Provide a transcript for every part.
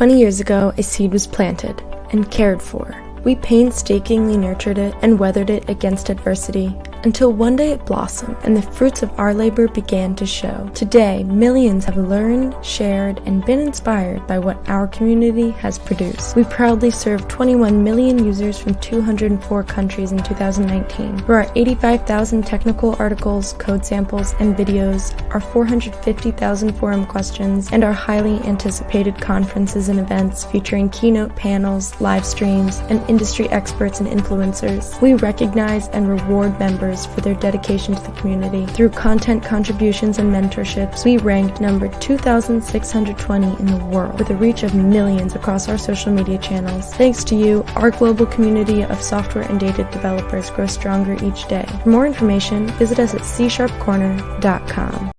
20 years ago, a seed was planted and cared for. We painstakingly nurtured it and weathered it against adversity until one day it blossomed and the fruits of our labor began to show. Today, millions have learned, shared, and been inspired by what our community has produced. We proudly served 21 million users from 204 countries in 2019. Through our 85,000 technical articles, code samples, and videos, our 450,000 forum questions, and our highly anticipated conferences and events featuring keynote panels, live streams, and industry experts and influencers, we recognize and reward members for their dedication to the community. Through content contributions and mentorships, we ranked number 2,620 in the world with a reach of millions across our social media channels. Thanks to you, our global community of software and data developers grows stronger each day. For more information, visit us at csharpcorner.com.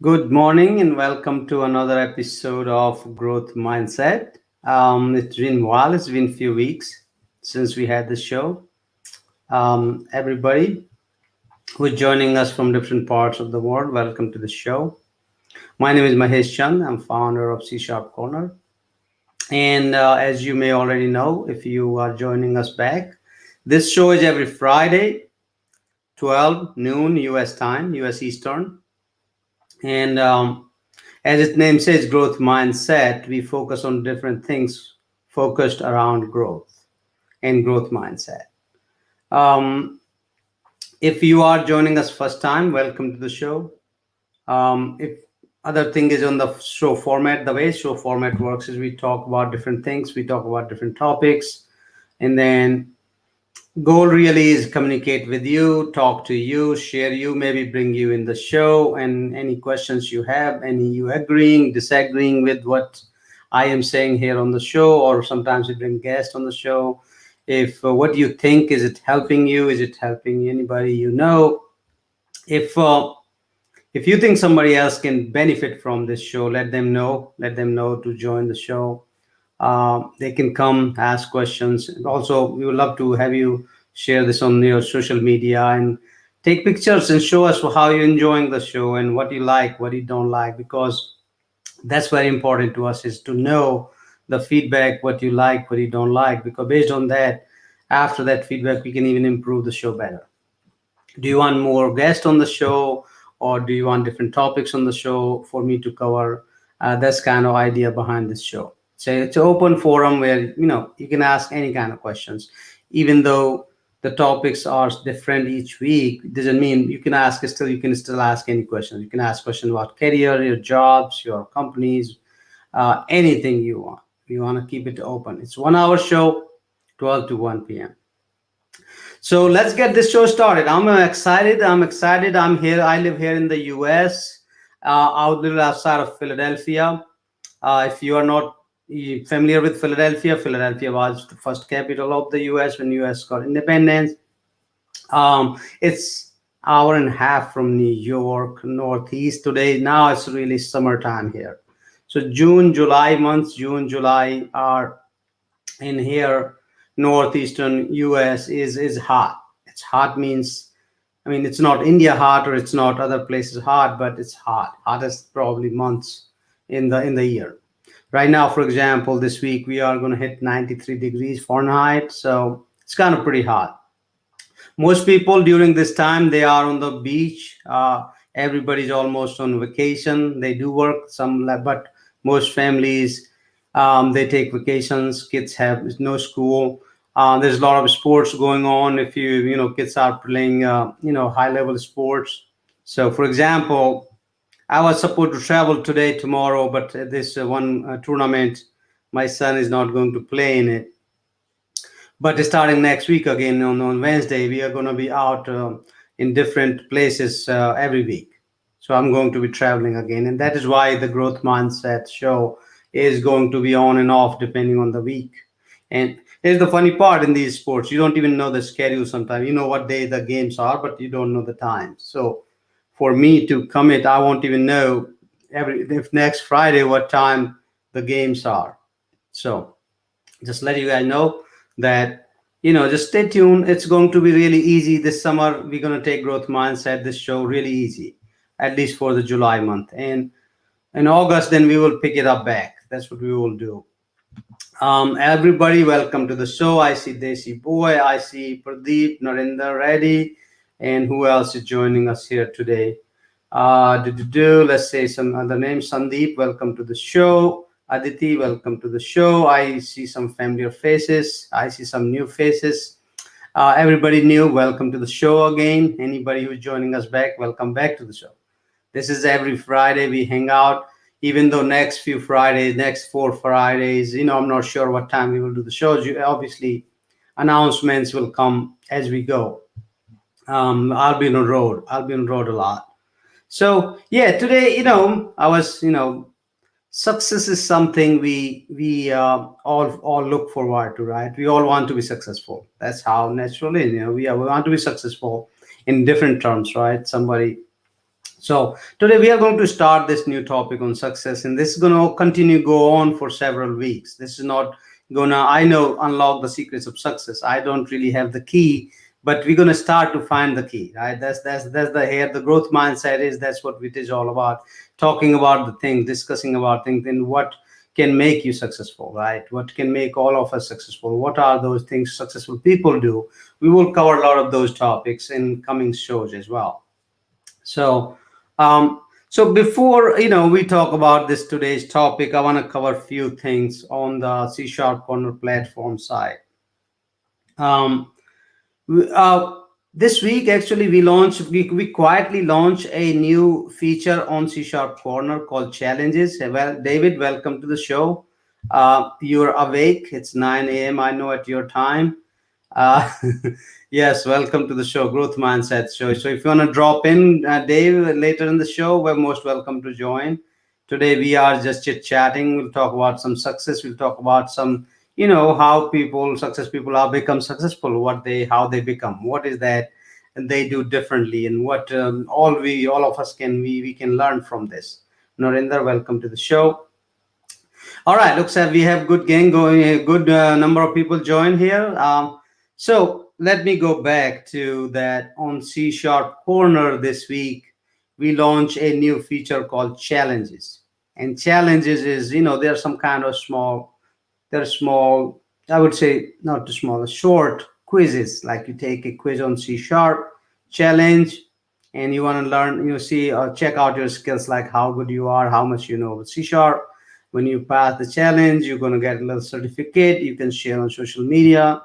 Good morning and welcome to another episode of Growth Mindset. It's been a while, it's been a few weeks since we had the show. Everybody who's joining us from different parts of the world, welcome to the show. My name is Mahesh Chand, I'm founder of C Sharp Corner. And as you may already know, if you are joining us back, this show is every Friday, 12 noon US time, US Eastern. And as its name says, growth mindset, we focus on different things focused around growth and growth mindset. If you are joining us first time, welcome to the show. If other thing is on the show format, the way show format works is we talk about different things, we talk about different topics, and then goal really is communicate with you, talk to you, share you, maybe bring you in the show, and any questions you have, any you agreeing, disagreeing with what I am saying here on the show, or sometimes we bring guests on the show. If what you think, is it helping you? Is it helping anybody you know? If you think somebody else can benefit from this show, let them know to join the show. They can come ask questions. And also, we would love to have you share this on your social media and take pictures and show us how you're enjoying the show and what you like, what you don't like, because that's very important to us, is to know the feedback, what you like, what you don't like, because based on that, after that feedback, we can even improve the show better. Do you want more guests on the show, or do you want different topics on the show for me to cover? That's kind of idea behind this show. So it's an open forum where you can ask any kind of questions, even though the topics are different each week. It doesn't mean you can still ask any questions. You can ask questions about career, your jobs, your companies, anything you want. We want to keep it open. It's 1 hour show, 12 to 1 p.m. So let's get this show started. I'm excited. I'm here. I live here in the U.S., little outside of Philadelphia. If you are not familiar with Philadelphia was the first capital of the U.S. when U.S. got independence. It's hour and a half from New York, Northeast today. Now it's really summertime here. So June, July are in here. Northeastern U.S. is hot. It's hot means, it's not India hot or it's not other places hot, but it's hot. Hottest probably months in the year. Right now, for example, this week we are going to hit 93 degrees Fahrenheit. So it's kind of pretty hot. Most people during this time, they are on the beach. Everybody's almost on vacation. They do work but most families, they take vacations. Kids have no school. There's a lot of sports going on. If kids are playing, high level sports. So for example, I was supposed to travel today, tomorrow, but this one tournament, my son is not going to play in it. But starting next week again on Wednesday, we are going to be out in different places every week. So I'm going to be traveling again, and that is why the Growth Mindset show is going to be on and off depending on the week. And here's the funny part in these sports: you don't even know the schedule sometimes. You know what day the games are, but you don't know the time. So for me to commit, I won't even know every if next Friday what time the games are. So just let you guys know that, just stay tuned. It's going to be really easy this summer. We're going to take Growth Mindset, this show, really easy, at least for the July month. And in August, then we will pick it up back. That's what we will do. Everybody, welcome to the show. I see Desi Boy, I see Pradeep, Narendra Reddy, and who else is joining us here today? Let's say some other names. Sandeep, welcome to the show. Aditi, welcome to the show. I see some familiar faces. I see some new faces. Everybody new, welcome to the show again. Anybody who's joining us back, welcome back to the show. This is every Friday we hang out. Even though next few Fridays, next 4 Fridays, I'm not sure what time we will do the shows. Obviously, announcements will come as we go. I'll be on the road. I'll be on the road a lot. So yeah, today, I was, success is something we all look forward to, right? We all want to be successful. That's how naturally, we want to be successful in different terms, right? So today we are going to start this new topic on success, and this is going to continue go on for several weeks. This is not gonna, I know, unlock the secrets of success. I don't really have the key, but we're going to start to find the key, right? That's the here the growth mindset is. That's what it is all about. Talking about the things, discussing about things, and what can make you successful, right? What can make all of us successful? What are those things successful people do? We will cover a lot of those topics in coming shows as well. So, so before we talk about this today's topic, I want to cover a few things on the C Sharp Corner platform side. Um, uh, this week, actually, we quietly launched a new feature on C Sharp Corner called Challenges. Well, David, welcome to the show. You're awake. It's 9 a.m. I know at your time. Uh, yes, welcome to the show, Growth Mindset Show. So if you want to drop in, Dave, later in the show, we're most welcome to join. Today we are just chit chatting. We'll talk about some success. We'll talk about some, how success people are become successful, how they become, what is that, and they do differently, and what all of us we can learn from this. Narinder, welcome to the show. All right, looks like we have good gang going, a good number of people join here. So let me go back to that on C Sharp Corner this week. We launched a new feature called Challenges. And challenges is, they're some kind of they're small, I would say not too small, short quizzes. Like you take a quiz on C Sharp, challenge, and you want to learn, check out your skills, like how good you are, how much you know about C Sharp. When you pass the challenge, you're going to get a little certificate you can share on social media.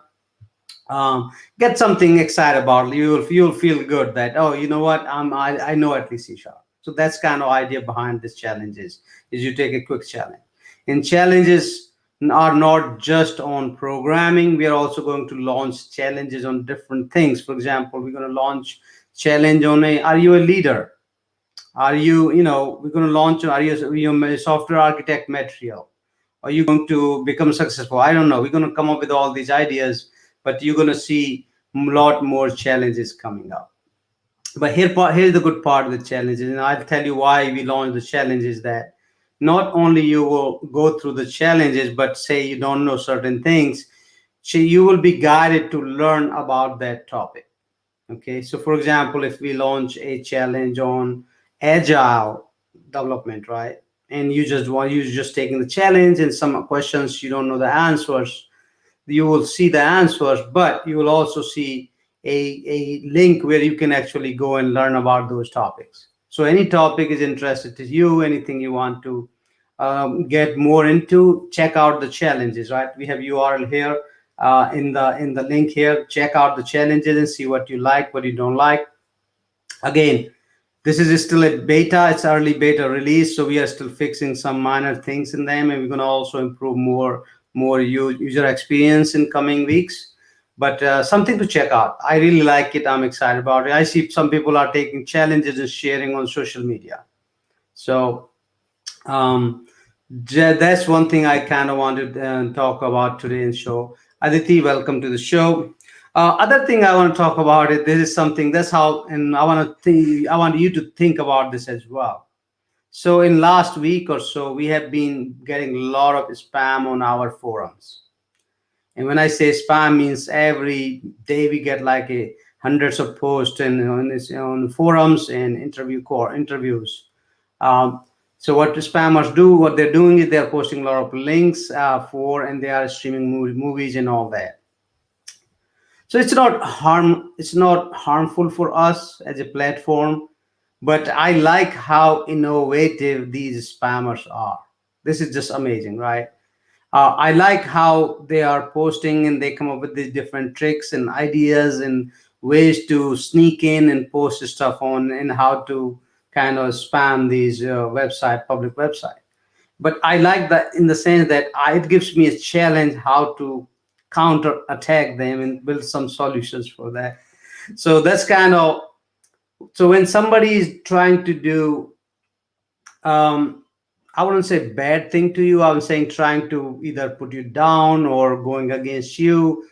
Get something excited about. You'll feel good that, oh, you know what, I know at least C Sharp. So that's kind of idea behind this challenges is you take a quick challenge. And challenges are not just on programming. We are also going to launch challenges on different things. For example, we're going to launch challenge on are you a leader? Are you, we're going to launch, are you a software architect material? Are you going to become successful? I don't know. We're going to come up with all these ideas, but you're going to see a lot more challenges coming up. But here's the good part of the challenges, and I'll tell you why we launched the challenges. That not only you will go through the challenges, but say you don't know certain things, so you will be guided to learn about that topic. Okay, so for example, if we launch a challenge on agile development, right, and you just taking the challenge and some questions you don't know the answers, you will see the answers, but you will also see a link where you can actually go and learn about those topics. So any topic is interested to you, anything you want to get more into, check out the challenges, right? We have URL here in the link here. Check out the challenges and see what you like, what you don't like. Again, this is still a beta. It's early beta release, so we are still fixing some minor things in them, and we're going to also improve more user experience in coming weeks. But something to check out. I really like it. I'm excited about it. I see some people are taking challenges and sharing on social media. So um, that's one thing I kind of wanted to talk about today in show. Aditi, welcome to the show. Other thing I want to talk about it. This is something that's how, and I want you to think about this as well. So in last week or so, we have been getting a lot of spam on our forums. And when I say spam, means every day we get like a hundreds of posts and on forums and interviews. Um, so what the spammers do, what they're doing is they're posting a lot of links for, and they are streaming movies and all that. So it's not harmful for us as a platform, but I like how innovative these spammers are. This is just amazing, right? I like how they are posting and they come up with these different tricks and ideas and ways to sneak in and post stuff on, and how to kind of spam these public website. But I like that in the sense that it gives me a challenge how to counter attack them and build some solutions for that. So that's kind of, so when somebody is trying to do um, I wouldn't say bad thing to you. I'm saying trying to either put you down or going against you.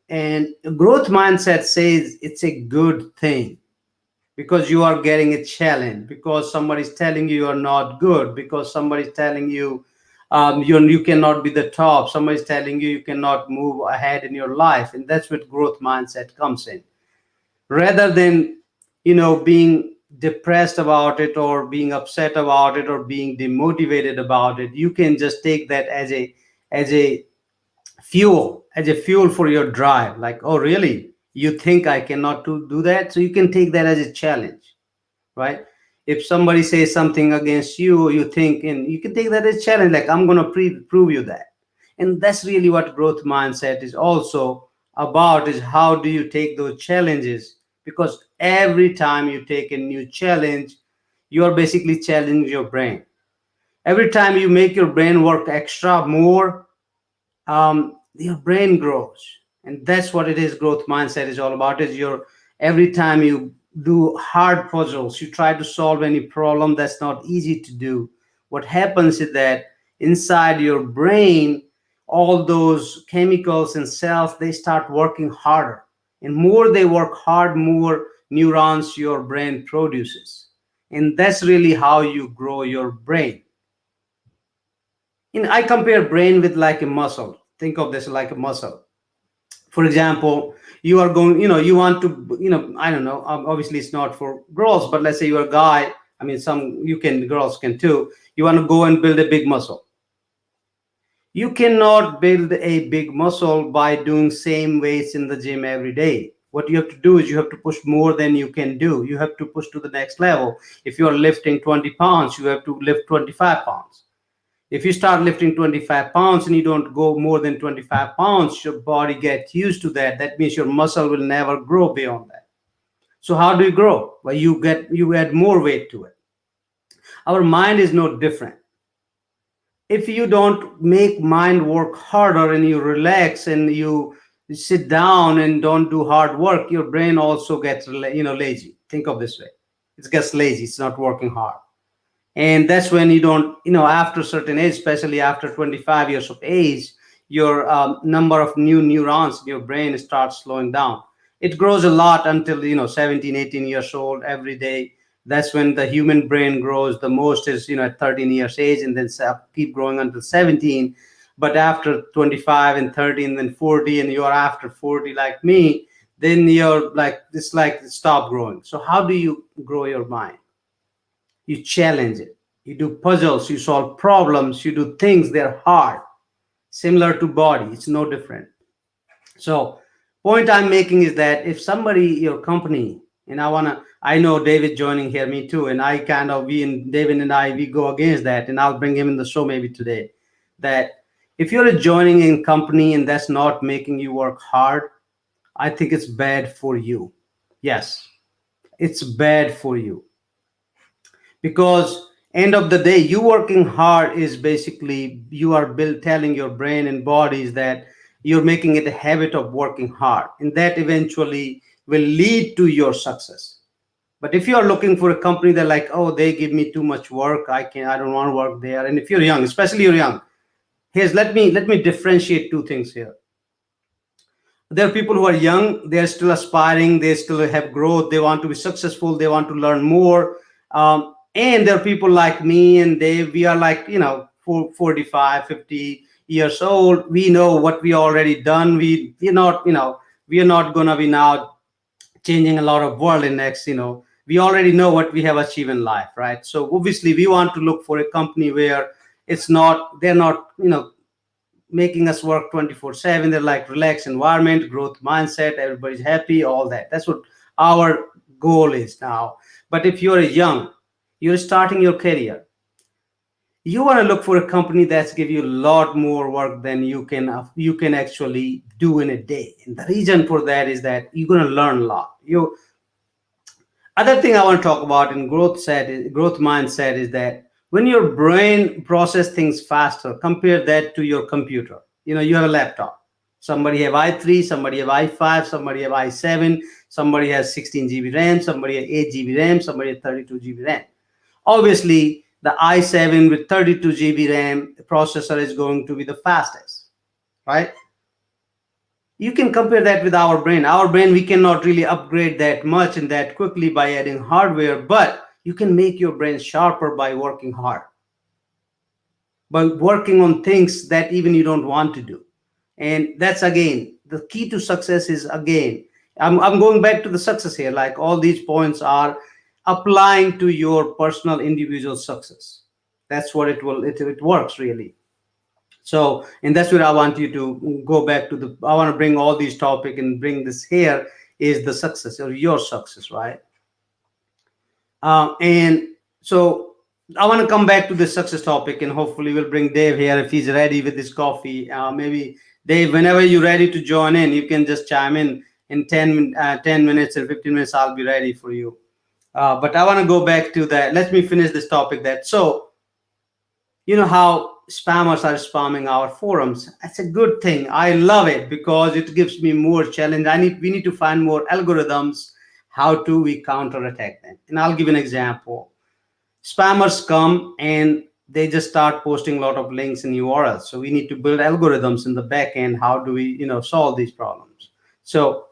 And growth mindset says it's a good thing because you are getting a challenge, because somebody's telling you you're not good, because somebody's telling you you cannot be the top, somebody's telling you you cannot move ahead in your life. And that's what growth mindset comes in, rather than being depressed about it or being upset about it or being demotivated about it. You can just take that as a fuel for your drive. Like, oh really, you think I cannot do that? So you can take that as a challenge, right? If somebody says something against you, you think, and you can take that as a challenge, like I'm going to prove you that. And that's really what growth mindset is also about, is how do you take those challenges? Because every time you take a new challenge, you are basically challenging your brain. Every time you make your brain work extra more, your brain grows. And that's what it is. Growth mindset is all about, is your, every time you do hard puzzles, you try to solve any problem that's not easy to do, what happens is that inside your brain, all those chemicals and cells, they start working harder. And more they work hard, more neurons your brain produces. And that's really how you grow your brain. I compare brain with like a muscle. Think of this like a muscle. For example, you are going, you want to, I don't know, obviously it's not for girls, but let's say you're a guy. I mean, girls can too. You want to go and build a big muscle. You cannot build a big muscle by doing same weights in the gym every day. What you have to do is you have to push more than you can do. You have to push to the next level. If you're lifting 20 pounds, you have to lift 25 pounds. If you start lifting 25 pounds and you don't go more than 25 pounds, your body gets used to that. That means your muscle will never grow beyond that. So how do you grow? Well, you add more weight to it. Our mind is no different. If you don't make mind work harder and you relax and you sit down and don't do hard work, your brain also gets lazy. Think of this way. It gets lazy. It's not working hard. And that's when you don't, after a certain age, especially after 25 years of age, your number of new neurons in your brain starts slowing down. It grows a lot until 17 18 years old every day. That's when the human brain grows the most, is at 13 years age, and then keep growing until 17. But after 25 and 30 and then 40, and you're after 40 like me, then you're like, it's like stop growing. So how do you grow your mind? You challenge it. You do puzzles, you solve problems, you do things they're hard. Similar to body, it's no different. So point I'm making is that if somebody, your company, and I know David joining here, me too, and I kind of, David and I, we go against that, and I'll bring him in the show maybe today, that if you're joining a company and that's not making you work hard, I think it's bad for you. Yes, it's bad for you. Because end of the day, you working hard is basically, you are telling your brain and bodies that you're making it a habit of working hard, and that eventually will lead to your success. But if you are looking for a company that like, oh, they give me too much work, I don't want to work there. And if you're young, especially you're young, here's let me differentiate two things here. There are people who are young, they're still aspiring, they still have growth, they want to be successful, they want to learn more. And there are people like me and Dave, we are like, 45, 50 years old. We know what we already done. We are not going to be now changing a lot of world in next, we already know what we have achieved in life, right? So obviously we want to look for a company where they're not, making us work 24/7. They're like relaxed environment, growth mindset, everybody's happy, all that. That's what our goal is now. But if you're young, you're starting your career, you want to look for a company that's give you a lot more work than you can actually do in a day. And the reason for that is that you're going to learn a lot. You Other thing I want to talk about in growth mindset is that when your brain process things faster, compare that to your computer. You have a laptop. Somebody have i3, somebody have i5, somebody have i7, somebody has 16 GB RAM, somebody has 8 GB RAM, somebody has 32 GB RAM. Obviously, the i7 with 32 GB RAM processor is going to be the fastest, right? You can compare that with our brain. Our brain, we cannot really upgrade that much and that quickly by adding hardware, but you can make your brain sharper by working hard, by working on things that even you don't want to do. And that's, again, the key to success is, again, I'm going back to the success here. Like, all these points are applying to your personal individual success. That's what it works really. So, and that's what I want you to go back to. I want to bring all these topic and bring this here is the success or your success, right? And so I want to come back to the success topic, and hopefully we'll bring Dave here if he's ready with his coffee. Maybe Dave, whenever you're ready to join in, you can just chime in 10 minutes or 15 minutes. I'll be ready for you. But I want to go back to that. Let me finish this topic. So, how spammers are spamming our forums. That's a good thing. I love it because it gives me more challenge. We need to find more algorithms. How do we counterattack them? And I'll give an example. Spammers come and they just start posting a lot of links and URLs. So we need to build algorithms in the back end. How do we, solve these problems? So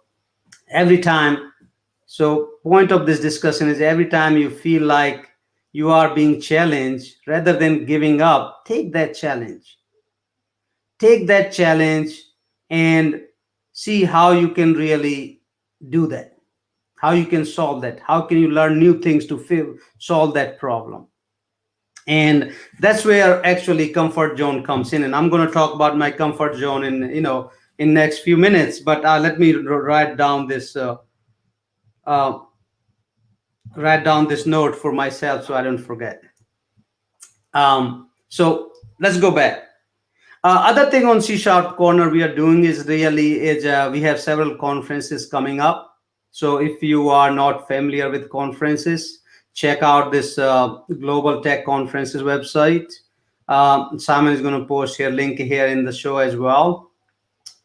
point of this discussion is every time you feel like you are being challenged, rather than giving up, take that challenge. Take that challenge and see how you can really do that, how you can solve that, how can you learn new things to solve that problem. And that's where actually comfort zone comes in. And I'm going to talk about my comfort zone in next few minutes. But let me write down this note for myself so I don't forget. So let's go back. Other thing on C# Corner we are doing is we have several conferences coming up. So if you are not familiar with conferences, check out this Global Tech Conferences website. Simon is going to post here link here in the show as well.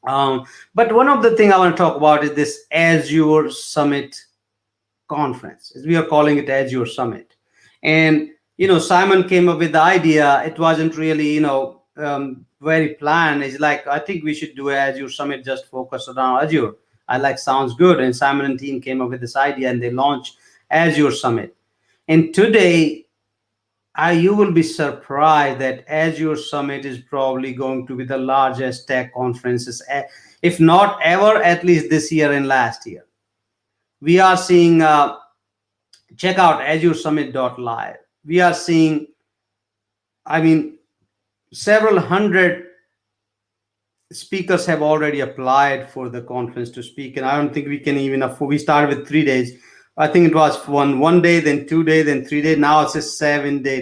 But one of the things I want to talk about is this Azure Summit conference. We are calling it Azure Summit. And Simon came up with the idea. It wasn't really very planned. It's like, I think we should do an Azure Summit just focused on Azure. Sounds good. And Simon and team came up with this idea and they launched Azure Summit. And today you will be surprised that Azure Summit is probably going to be the largest tech conferences, if not ever, at least this year and last year. We are seeing, check out azuresummit.live. We are seeing, several hundred speakers have already applied for the conference to speak. And I don't think we can even afford, we started with 3 days. I think it was one day, then 2 days, then 3 days. Now it's a 7-day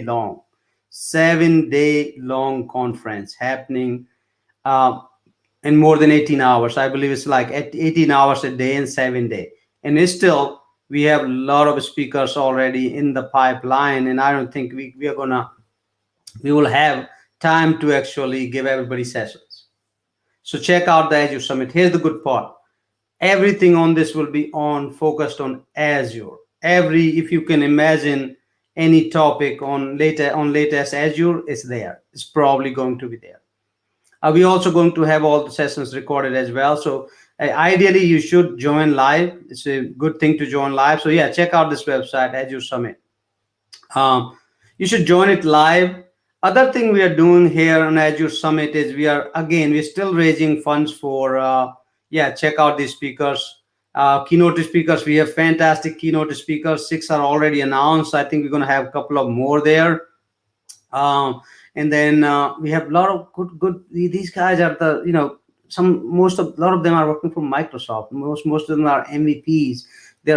long conference happening in more than 18 hours. I believe it's like 18 hours a day and 7 days. And it's still, we have a lot of speakers already in the pipeline. And I don't think we will have time to actually give everybody sessions. So check out the Azure Summit. Here's the good part. Everything on this will be on focused on Azure. If you can imagine any topic on latest Azure, is there. It's probably going to be there. We're also going to have all the sessions recorded as well. So ideally, you should join live. It's a good thing to join live. So yeah, check out this website, Azure Summit. You should join it live. Other thing we are doing here on Azure Summit is we're still raising funds for check out these speakers. Keynote speakers, we have fantastic keynote speakers. 6 are already announced. I think we're going to have a couple of more there. And then we have a lot of good. These guys are the a lot of them are working for Microsoft. Most of them are MVPs.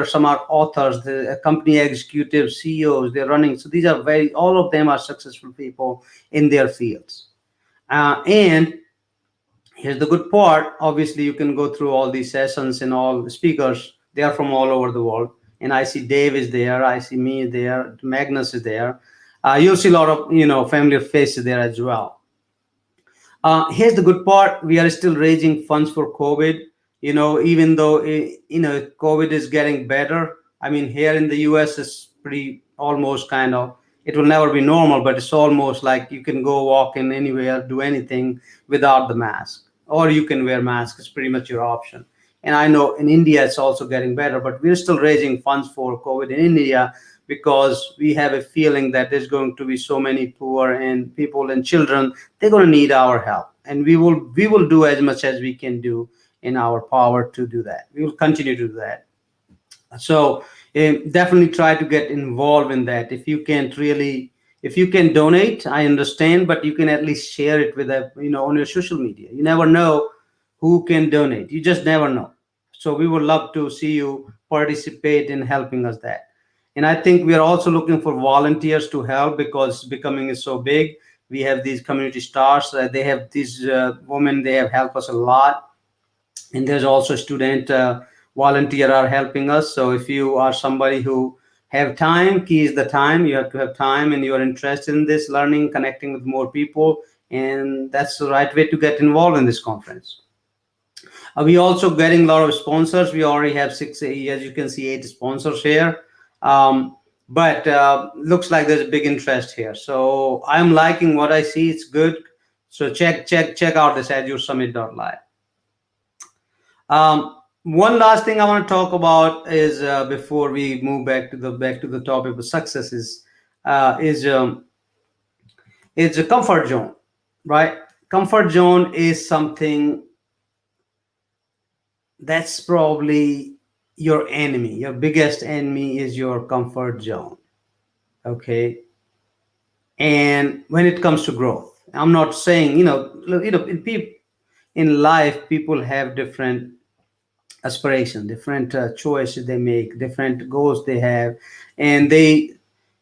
Some are authors, the company executives, CEOs. They're running. So these are all of them are successful people in their fields. And here's the good part. Obviously, you can go through all these sessions and all the speakers. They are from all over the world. And I see Dave is there. I see me there. Magnus is there. You'll see a lot of familiar faces there as well. Here's the good part. We are still raising funds for COVID. Even though COVID is getting better. I mean, here in the US, it's pretty almost kind of. It will never be normal, but it's almost like you can go walk in anywhere, do anything without the mask, or you can wear mask. It's pretty much your option. And I know in India it's also getting better, but we're still raising funds for COVID in India because we have a feeling that there's going to be so many poor and people and children. They're going to need our help, and we will do as much as we can do in our power to do that. We will continue to do that. So definitely try to get involved in that. If you can donate, I understand, but you can at least share it with on your social media. You never know who can donate. You just never know. So we would love to see you participate in helping us that. And I think we are also looking for volunteers to help because becoming is so big. We have these community stars. They have these women. They have helped us a lot. And there's also student volunteer are helping us. So if you are somebody who have time, key is the time. You have to have time and you are interested in this learning, connecting with more people. And that's the right way to get involved in this conference. We also getting a lot of sponsors. We already have 6, as you can see, 8 sponsors here. But looks like there's a big interest here. So I'm liking what I see. It's good. So check out this azuresummit.live. One last thing I want to talk about is before we move back to the topic of success is a comfort zone, right? Comfort zone is something that's probably your enemy. Your biggest enemy is your comfort zone. Okay. And when it comes to growth, I'm not saying, in life, people have different aspirations, different choices they make, different goals they have, and they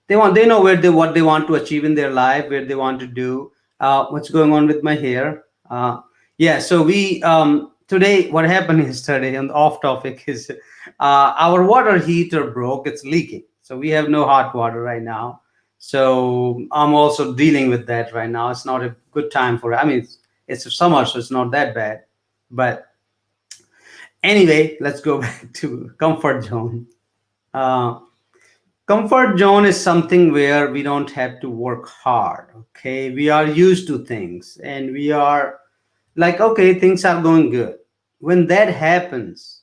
know what they want to achieve in their life, where they want to do. What's going on with my hair? So we today, what happened yesterday on the off topic is our water heater broke. It's leaking, so we have no hot water right now. So I'm also dealing with that right now. It's not a good time for it. I mean, it's summer, so it's not that bad. But anyway, let's go back to comfort zone. Comfort zone is something where we don't have to work hard. Okay, we are used to things, and we are like, okay, things are going good. When that happens,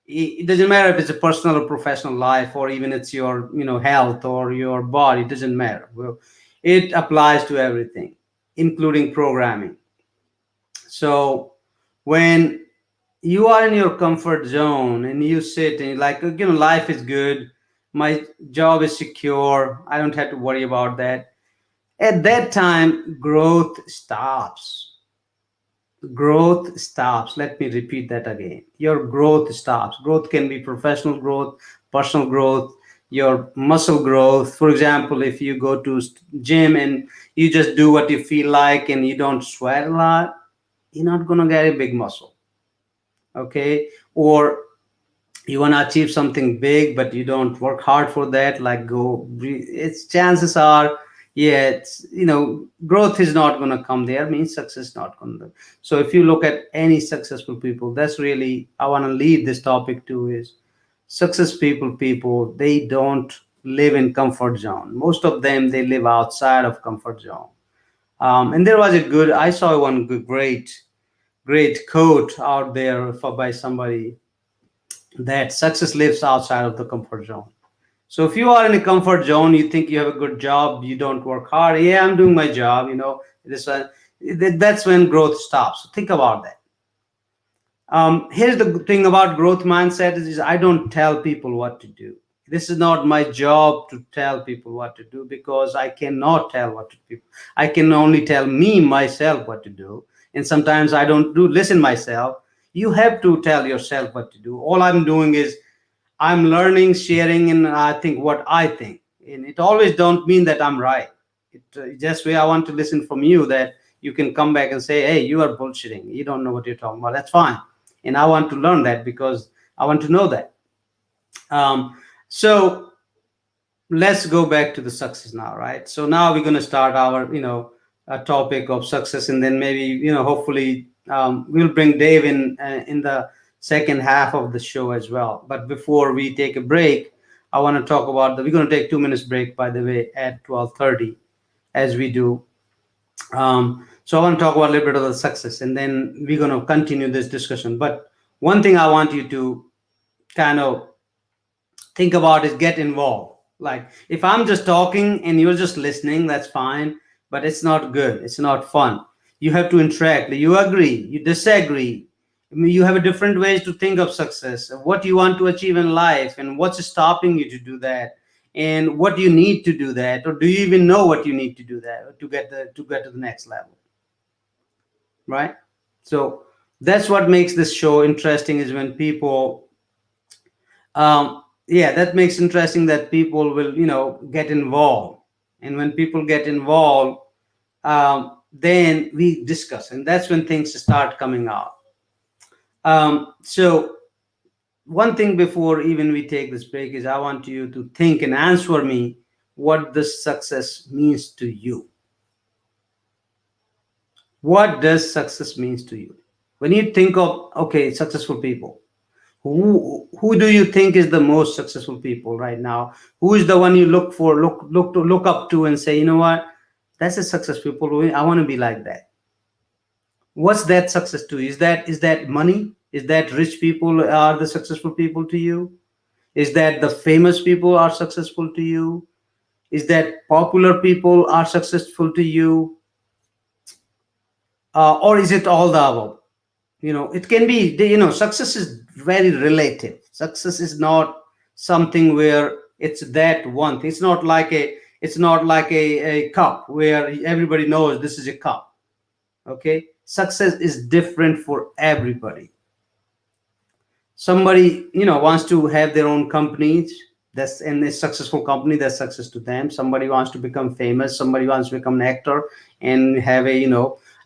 it doesn't matter if it's a personal or professional life, or even it's your health or your body. It doesn't matter. Well, it applies to everything, including programming. So when you are in your comfort zone and you sit and you're life is good, my job is secure, I don't have to worry about that. At that time, growth stops. Growth stops. Let me repeat that again. Your growth stops. Growth can be professional growth, personal growth, your muscle growth. For example, if you go to gym and you just do what you feel like and you don't sweat a lot, you're not going to get a big muscle. Okay. Or you want to achieve something big, but you don't work hard for that, chances are Yeah, it's, growth is not going to come there, means success is not going to. So if you look at any successful people, that's really I want to lead this topic to is success people, they don't live in comfort zone. Most of them, they live outside of comfort zone. And there was a good, I saw one great quote out there for by somebody, that success lives outside of the comfort zone. So if you are in a comfort zone, you think you have a good job, you don't work hard. Yeah, I'm doing my job. This that's when growth stops. So think about that. Here's the thing about growth mindset is I don't tell people what to do. This is not my job to tell people what to do, because I cannot tell what to do. I can only tell me myself what to do, and sometimes I don't do listen myself. You have to tell yourself what to do. All I'm doing is I'm learning, sharing, and I think what I think. And it always don't mean that I'm right. Just way I want to listen from you, that you can come back and say, hey, you are bullshitting. You don't know what you're talking about. That's fine. And I want to learn that because I want to know that. So let's go back to the success now, right? So now we're going to start our, topic of success, and then maybe, hopefully, we'll bring Dave in the second half of the show as well. But before we take a break, I want to talk about we're going to take 2 minutes break, by the way, at 12:30, as we do. So I want to talk about a little bit of the success, and then we're going to continue this discussion. But one thing I want you to kind of think about is get involved. Like if I'm just talking and you're just listening, that's fine, but it's not good. It's not fun. You have to interact. You agree, you disagree. I mean, you have a different ways to think of success, what you want to achieve in life, and what's stopping you to do that, and what you need to do that, or do you even know what you need to do that to get to the next level, right? So that's what makes this show interesting, is when people yeah, that makes interesting that people will get involved. And when people get involved, then we discuss, and that's when things start coming out. So one thing before even we take this break is I want you to think and answer me what this success means to you. What does success means to you? When you think of, okay, successful people, who do you think is the most successful people right now? Who is the one you look up to and say, you know what, that's a successful people, I want to be like that? What's that success to you? Is that money? Is that rich people are the successful people to you? Is that the famous people are successful to you? Is that popular people are successful to you? Or is it all the above? It can be, success is very relative. Success is not something where it's that one thing. It's not like a cup where everybody knows this is a cup. Okay, success is different for everybody. Somebody wants to have their own companies, that's in a successful company, that's success to them. Somebody wants to become famous, somebody wants to become an actor and have a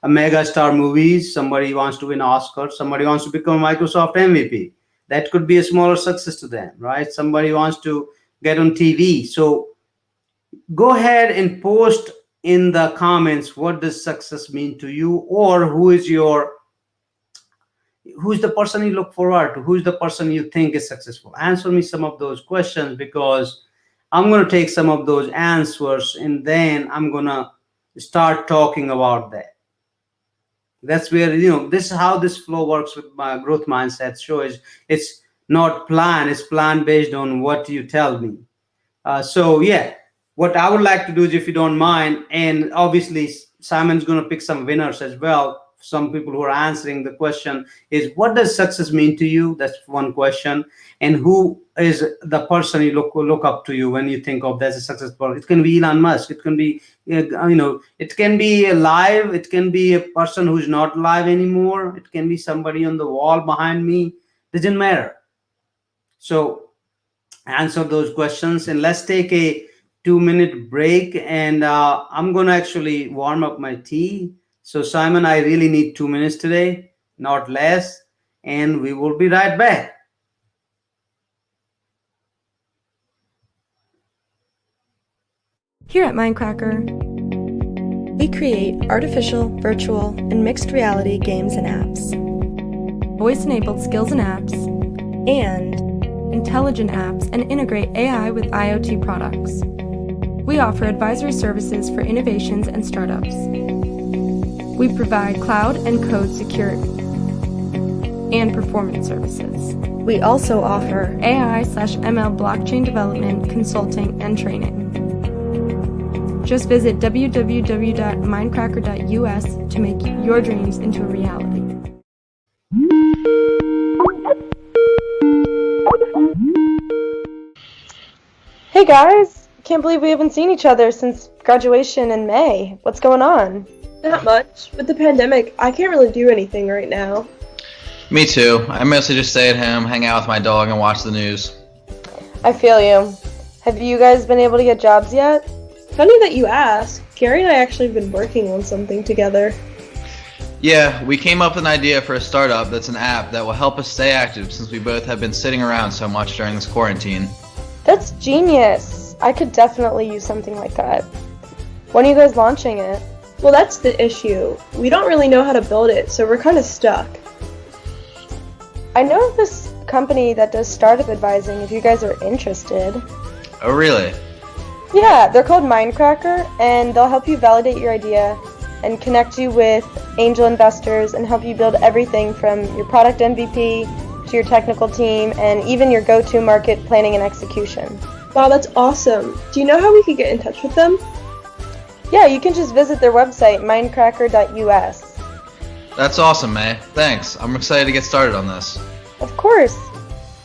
mega star movies. Somebody wants to win Oscar, somebody wants to become a Microsoft MVP. That could be a smaller success to them, right? Somebody wants to get on TV. So go ahead and post in the comments, what does success mean to you, or who's the person you look forward to, who's the person you think is successful. Answer me some of those questions, because I'm going to take some of those answers and then I'm going to start talking about that. That's where this is how this flow works with my growth mindset show. Is it's not plan, it's plan based on what you tell me. So yeah, what I would like to do is, if you don't mind, and obviously Simon's going to pick some winners as well, some people who are answering the question, is what does success mean to you? That's one question. And who is the person you look up to you when you think of that's a successful? It can be Elon Musk, it can be it can be alive, it can be a person who's not alive anymore, it can be somebody on the wall behind me, doesn't matter. So answer those questions, and let's take a 2 minute break. And I'm going to actually warm up my tea. So Simon, I really need 2 minutes today, not less, and we will be right back. Here at Mindcracker, we create artificial, virtual, and mixed reality games and apps, voice-enabled skills and apps, and intelligent apps and integrate AI with IoT products. We offer advisory services for innovations and startups. We provide cloud and code security and performance services. We also offer AI/ML blockchain development, consulting, and training. Just visit www.mindcracker.us to make your dreams into a reality. Hey guys! Can't believe we haven't seen each other since graduation in May. What's going on? Not much. With the pandemic, I can't really do anything right now. Me too. I mostly just stay at home, hang out with my dog, and watch the news. I feel you. Have you guys been able to get jobs yet? Funny that you ask. Gary and I actually have been working on something together. Yeah, we came up with an idea for a startup that's an app that will help us stay active since we both have been sitting around so much during this quarantine. That's genius. I could definitely use something like that. When are you guys launching it? Well, that's the issue. We don't really know how to build it, so we're kind of stuck. I know of this company that does startup advising if you guys are interested. Oh, really? Yeah, they're called Mindcracker, and they'll help you validate your idea and connect you with angel investors and help you build everything from your product MVP to your technical team and even your go-to market planning and execution. Wow, that's awesome. Do you know how we could get in touch with them? Yeah, you can just visit their website, mindcracker.us. That's awesome, May. Thanks. I'm excited to get started on this. Of course.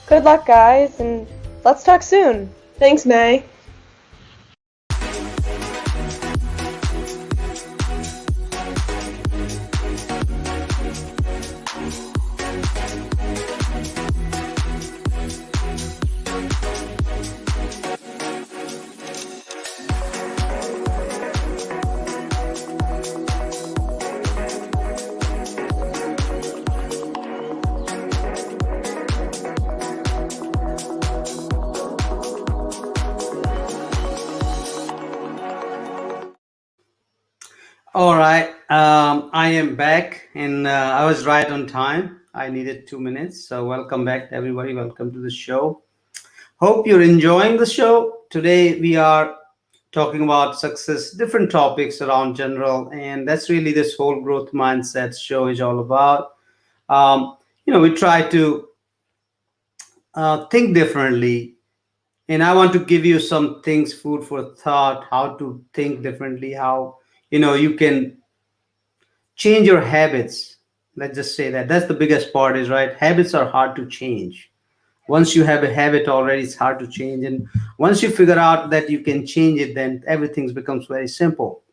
Good luck, guys, and let's talk soon. Thanks, May. All right, I am back, and I was right on time. I needed 2 minutes, so welcome back to everybody. Welcome to the show. Hope you're enjoying the show. Today we are talking about success, different topics around general, and that's really this whole growth mindset show is all about. We try to think differently, and I want to give you some things, food for thought, how to think differently, how you can change your habits. Let's just say that's the biggest part is, right? Habits are hard to change. Once you have a habit already, it's hard to change. And once you figure out that you can change it, then everything becomes very simple.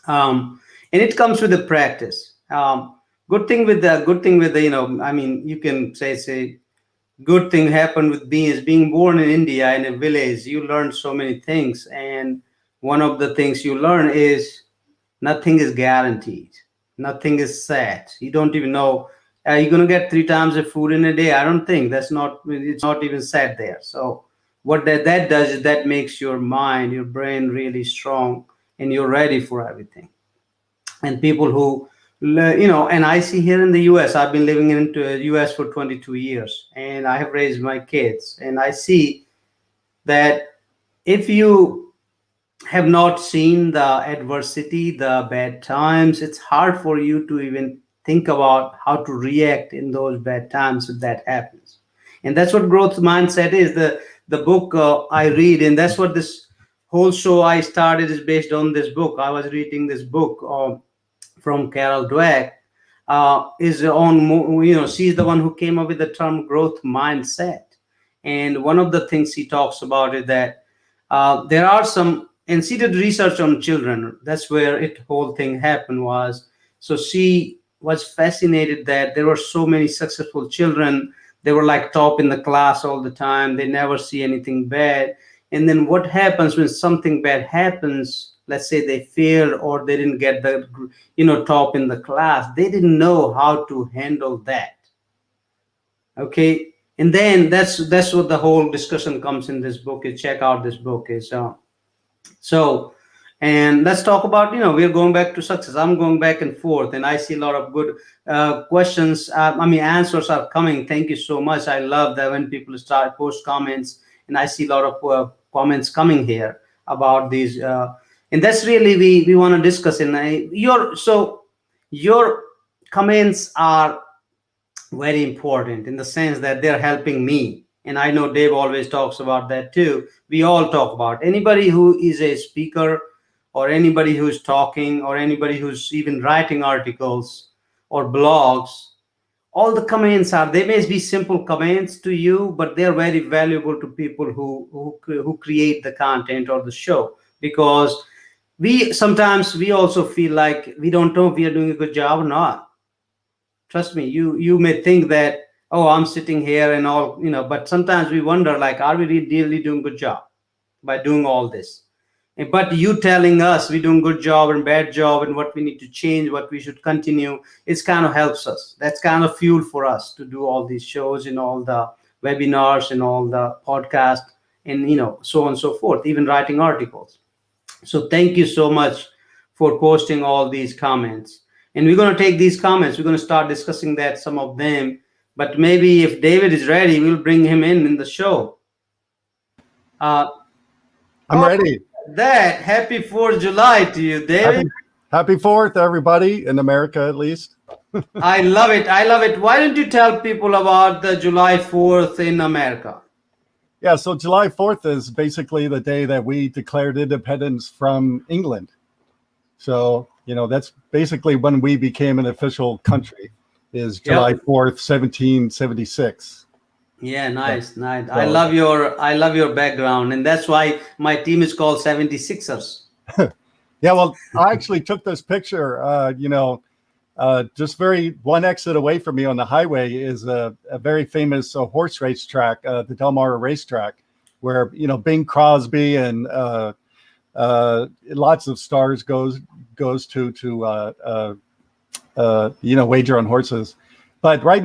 And it comes with the practice. Good thing with the, you can say good thing happened with being born in India in a village. You learn so many things. And one of the things you learn is nothing is guaranteed. Nothing is set. You don't even know, you're going to get 3 times the food in a day. I don't think it's not even set there. So what that does is that makes your mind, your brain really strong, and you're ready for everything. And people who, and I see here in the US, I've been living in the US for 22 years, and I have raised my kids, and I see that if you have not seen the adversity, the bad times, it's hard for you to even think about how to react in those bad times if that happens. And that's what growth mindset is. The book I read, and that's what this whole show I started is based on this book. I was reading this book from Carol Dweck. She's the one who came up with the term growth mindset. And one of the things she talks about is that there are some, and she did research on children. That's where whole thing happened was. So she was fascinated that there were so many successful children. They were like top in the class all the time. They never see anything bad. And then what happens when something bad happens? Let's say they failed or they didn't get the, top in the class. They didn't know how to handle that. Okay. And then that's what the whole discussion comes in this book is. Check out this book is. So, and let's talk about, we're going back to success. I'm going back and forth, and I see a lot of good questions. Answers are coming. Thank you so much. I love that when people start post comments, and I see a lot of comments coming here about these. And that's really we want to discuss. And your comments are very important in the sense that they're helping me. And I know Dave always talks about that too. We all talk about anybody who is a speaker, or anybody who's talking, or anybody who's even writing articles or blogs. All the comments they may be simple comments to you, but they're very valuable to people who create the content or the show, because sometimes we also feel like we don't know if we are doing a good job or not. Trust me, you may think that, oh, I'm sitting here and all, but sometimes we wonder, like, are we really doing a good job by doing all this? But you telling us we're doing good job and bad job and what we need to change, what we should continue, it kind of helps us. That's kind of fuel for us to do all these shows and all the webinars and all the podcasts and, so on and so forth, even writing articles. So thank you so much for posting all these comments. And we're going to take these comments. We're going to start discussing some of them. But maybe if David is ready, we'll bring him in the show. I'm ready. Happy 4th of July to you, David. Happy 4th, everybody, in America at least. I love it. Why don't you tell people about the July 4th in America? Yeah, so July 4th is basically the day that we declared independence from England. So, that's basically when we became an official country, is July 4th, 1776. Yeah, nice. So, I love your background, and that's why my team is called 76ers. Yeah, well, I actually took this picture. Just one exit away from me on the highway is a very famous horse race track, the Del Mar racetrack, where Bing Crosby and lots of stars goes to wager on horses. But right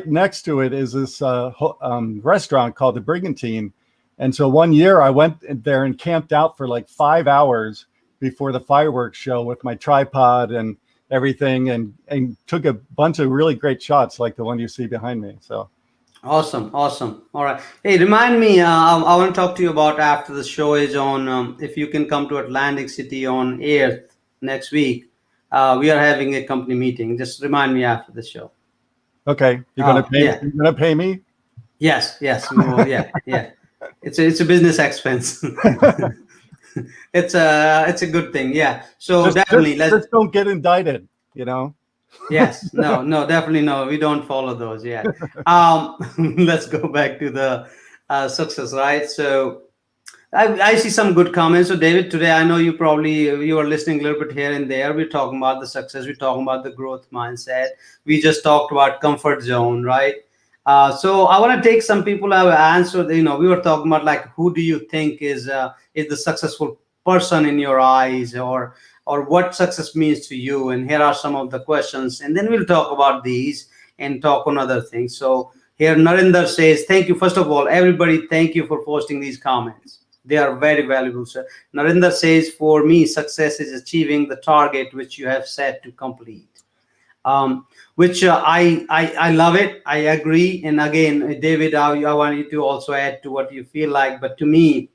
next to it is this restaurant called the Brigantine. And so one year I went there and camped out for like 5 hours before the fireworks show with my tripod and everything, and took a bunch of really great shots like the one you see behind me. So awesome. All right. Hey, remind me, I want to talk to you about after the show is on, if you can come to Atlantic City on 8th next week. We are having a company meeting. Just remind me after the show. Okay, you're gonna pay me? Yes. Yeah. It's a business expense. It's a good thing. Yeah. So definitely, let's don't get indicted. Yes. No. Definitely no. We don't follow those. Yeah. Let's go back to the success, right? So I see some good comments. So David, today I know you are listening a little bit here and there. We're talking about the success. We're talking about the growth mindset. We just talked about comfort zone, right? So I want to take some people have answered. We were talking about, like, who do you think is the successful person in your eyes, or what success means to you? And here are some of the questions, and then we'll talk about these and talk on other things. So here Narinder says, thank you. First of all, everybody, thank you for posting these comments. They are very valuable, sir. Narinder says, for me, success is achieving the target which you have set to complete. Which I love it. I agree. And again, David, I want you to also add to what you feel like. But to me,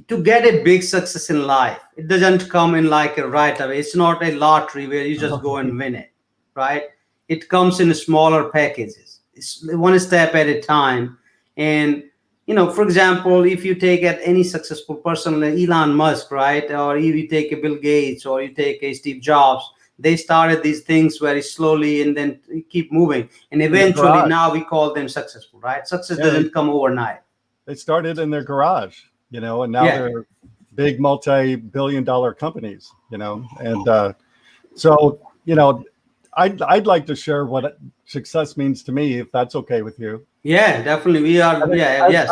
to get a big success in life, it doesn't come in like a right away. It's not a lottery where you just go and win it, right? It comes in smaller packages. It's one step at a time. And for example, if you take at any successful person like Elon Musk, right? Or if you take a Bill Gates, or you take a Steve Jobs, they started these things very slowly and then keep moving. And eventually now we call them successful, right? Success doesn't come overnight. They started in their garage, and now they're big multi-billion-dollar companies, and so, I'd like to share what success means to me, if that's okay with you. Yeah, definitely. We are. Yes.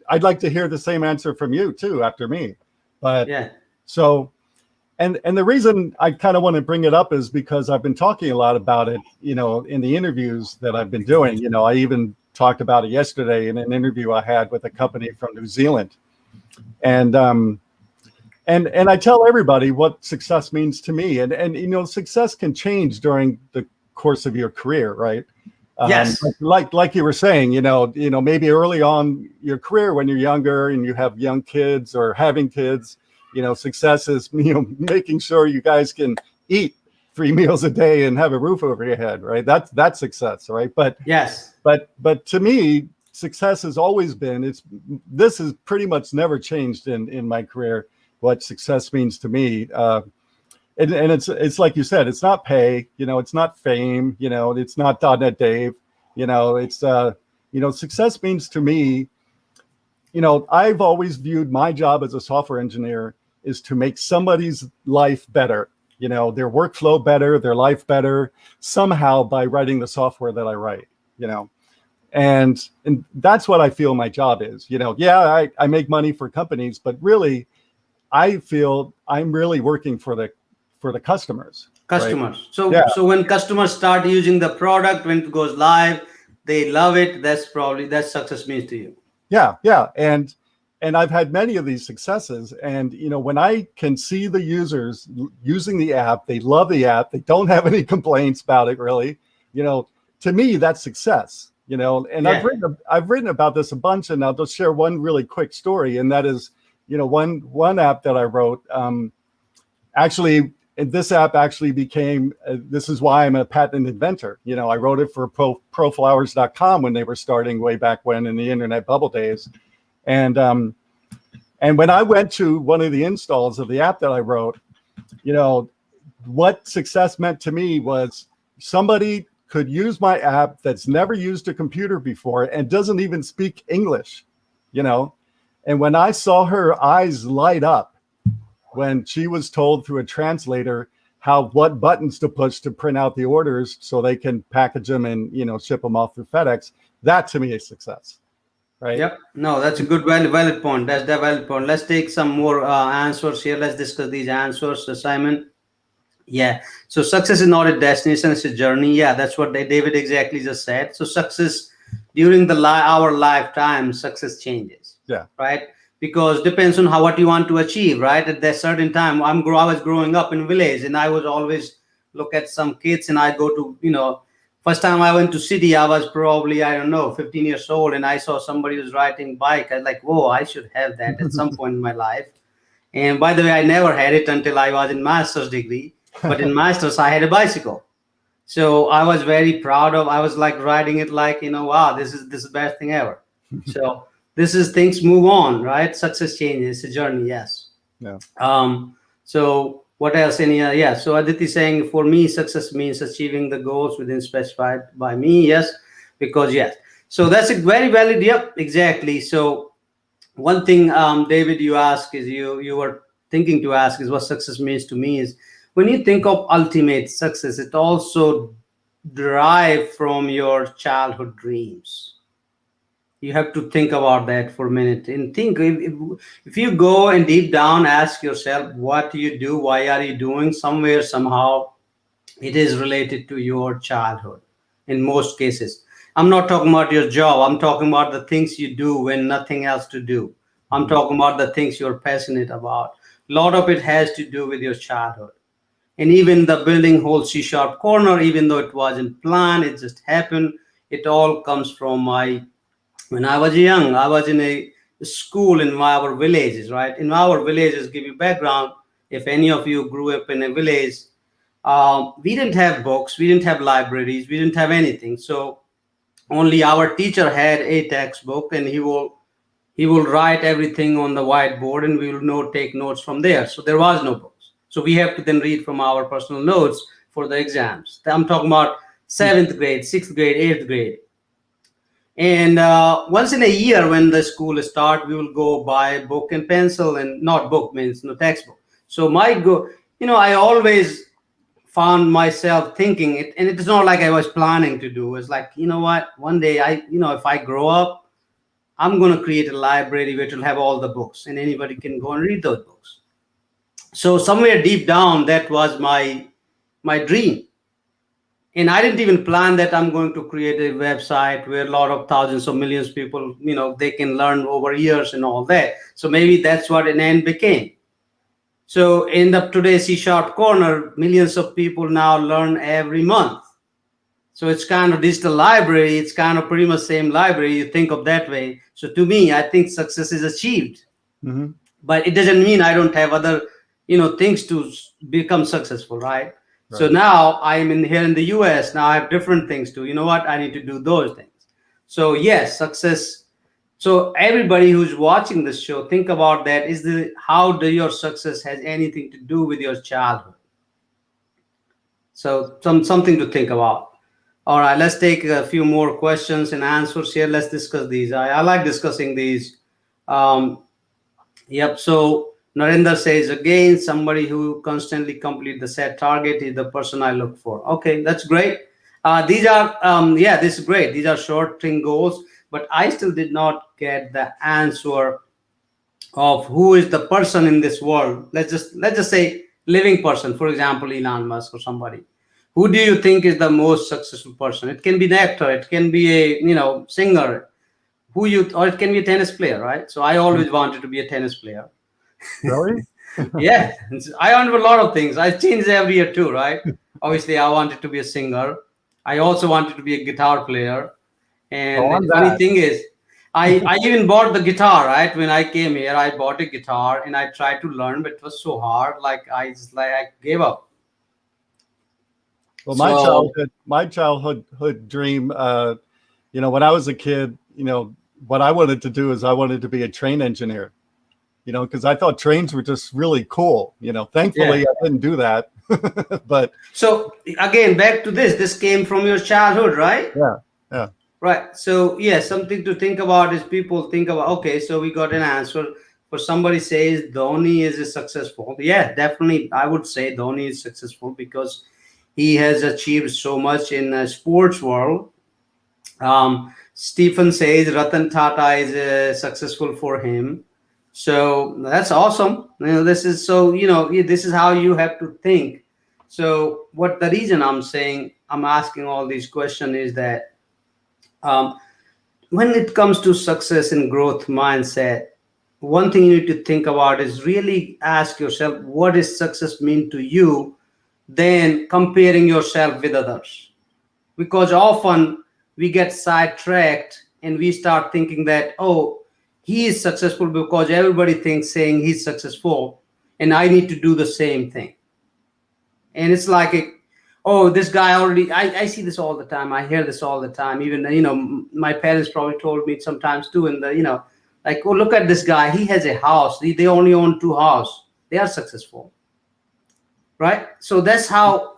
I'd like to hear the same answer from you too after me. But yeah. So, and the reason I kind of want to bring it up is because I've been talking a lot about it, in the interviews that I've been doing. I even talked about it yesterday in an interview I had with a company from New Zealand, and And I tell everybody what success means to me. And you know, success can change during the course of your career, right? Yes. Like you were saying, you know, maybe early on your career when you're younger and you have young kids or having kids, you know, success is, you know, making sure you guys can eat 3 meals a day and have a roof over your head, right? That's success, right? But Yes. But to me, success has always been, this has pretty much never changed in my career, what success means to me. And it's like you said, it's not pay, you know, it's not fame, you know, it's not .NET Dave, you know, it's, you know, success means to me, you know, I've always viewed my job as a software engineer is to make somebody's life better, you know, their workflow better, their life better, somehow by writing the software that I write, you know. And that's what I feel my job is, you know. Yeah, I make money for companies, but really, I feel I'm really working for the customers. Customers. Right? So when customers start using the product, when it goes live, they love it. That's success means to you. Yeah. And I've had many of these successes. And you know, when I can see the users using the app, they love the app, they don't have any complaints about it really, you know, to me, that's success. You know, and Yeah. I've written about this a bunch, and I'll just share one really quick story, and that is, you know, one app that I wrote, actually, this app actually became, this is why I'm a patent inventor. You know, I wrote it for proflowers.com when they were starting way back when in the internet bubble days. And when I went to one of the installs of the app that I wrote, you know, what success meant to me was somebody could use my app that's never used a computer before and doesn't even speak English, you know. And when I saw her eyes light up when she was told through a translator what buttons to push to print out the orders so they can package them and, you know, ship them off through FedEx, that to me is success, right? Yep. No, that's a good, valid point. That's the valid point. Let's take some more answers here. Let's discuss these answers, Simon. Yeah. So success is not a destination; it's a journey. Yeah, that's what David exactly just said. So success during our lifetime, success changes. Yeah. Right. Because depends on what you want to achieve. Right. At that certain time, I was growing up in village, and I would always look at some kids, and I go to, you know, first time I went to city, I was probably, I don't know, 15 years old, and I saw somebody was riding bike. I was like, whoa, I should have that at some point in my life. And by the way, I never had it until I was in master's degree. But in master's, I had a bicycle. So I was very proud of, I was like riding it like, you know, wow, this is the best thing ever. So this is, things move on, right? Success changes, it's a journey, yes. Yeah. So what else? Yeah. So Aditi saying, for me, success means achieving the goals within specified by me. Yes, because yes. So that's a very valid. Yep, exactly. So one thing, David, you ask is you were thinking to ask is what success means to me is, when you think of ultimate success, it also derives from your childhood dreams. You have to think about that for a minute and think, if you go and deep down, ask yourself, what do you do? Why are you doing? Somewhere, somehow, it is related to your childhood in most cases. I'm not talking about your job. I'm talking about the things you do when nothing else to do. I'm talking about the things you're passionate about. A lot of it has to do with your childhood. And even the building whole C# corner, even though it wasn't planned, it just happened. It all comes from when I was young, I was in a school in our villages, right? In our villages, give you background, if any of you grew up in a village, we didn't have books, we didn't have libraries, we didn't have anything. So only our teacher had a textbook, and he will write everything on the whiteboard, and we will take notes from there. So there was no books. So we have to then read from our personal notes for the exams. I'm talking about 7th grade, 6th grade, 8th grade. And once in a year when the school starts, we will go buy a book and pencil, and not book means no textbook. So I always found myself thinking it, and it's not like I was planning to do. It's like, you know what, one day if I grow up, I'm going to create a library which will have all the books, and anybody can go and read those books. So somewhere deep down, that was my dream. And I didn't even plan that I'm going to create a website where a lot of thousands of millions of people, they can learn over years and all that. So maybe that's what an end became. So in the today's C# corner, millions of people now learn every month. So it's kind of digital library. It's kind of pretty much same library. You think of that way. So to me, I think success is achieved, but it doesn't mean I don't have other, things to become successful, right? So now I'm here in the US. Now I have different things to, I need to do those things. So yes, success. So everybody who's watching this show, think about that. How do your success has anything to do with your childhood? So something to think about. All right, let's take a few more questions and answers here. Let's discuss these. I like discussing these. Yep. So Narendra says again, somebody who constantly complete the set target is the person I look for. Okay, that's great. These are this is great. These are short-term goals, but I still did not get the answer of who is the person in this world. Let's just say living person, for example, Elon Musk or somebody. Who do you think is the most successful person? It can be an actor, it can be a singer, or it can be a tennis player, right? So I always wanted to be a tennis player. Really? Yeah, I wanted a lot of things. I changed every year too, right? Obviously, I wanted to be a singer. I also wanted to be a guitar player. And the funny thing is, I even bought the guitar, right? When I came here, I bought a guitar and I tried to learn, but it was so hard. I gave up. Well, my childhood dream, when I was a kid, what I wanted to do is I wanted to be a train engineer, because I thought trains were just really cool. Thankfully I didn't do that. But so again, back to this came from your childhood, right? Yeah. Right. So yeah, something to think about is people think about, okay, so we got an answer. For somebody says Dhoni is successful. Yeah, definitely. I would say Dhoni is successful because he has achieved so much in the sports world. Stephen says Ratan Tata is successful for him. So that's awesome. This is this is how you have to think. So the reason I'm asking all these questions is that when it comes to success and growth mindset, one thing you need to think about is really ask yourself, what does success mean to you? Then comparing yourself with others, because often we get sidetracked and we start thinking that, oh, he is successful because everybody thinks saying he's successful and I need to do the same thing. And it's like, oh, this guy already, I see this all the time. I hear this all the time. Even, my parents probably told me sometimes too, and like, oh, look at this guy. He has a house. They only own 2 houses. They are successful. Right? So that's how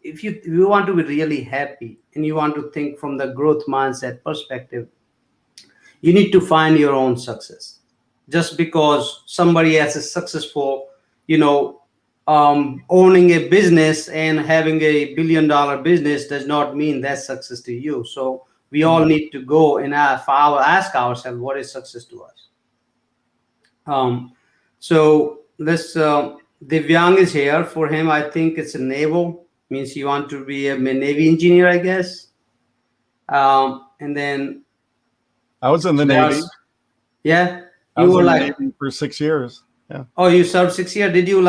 if you want to be really happy and you want to think from the growth mindset perspective, you need to find your own success. Just because somebody else is successful, owning a business and having a $1 billion business does not mean that's success to you. So we all need to go and ask ourselves, what is success to us? So this Divyang is here. For him, I think it's a naval, means you want to be a Navy engineer, I guess. And then I was in the Navy. Yeah, I was in the Navy for 6 years. Yeah. Oh, you served 6 years. Did you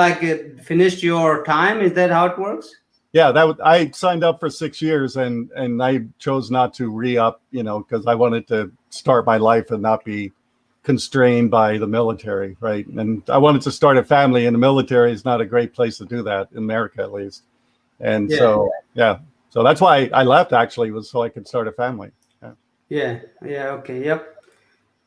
finish your time? Is that how it works? Yeah, I signed up for 6 years and I chose not to re-up, because I wanted to start my life and not be constrained by the military, right? And I wanted to start a family, and the military is not a great place to do that, in America at least. And so that's why I left, actually, was so I could start a family. Yeah. Okay. Yep.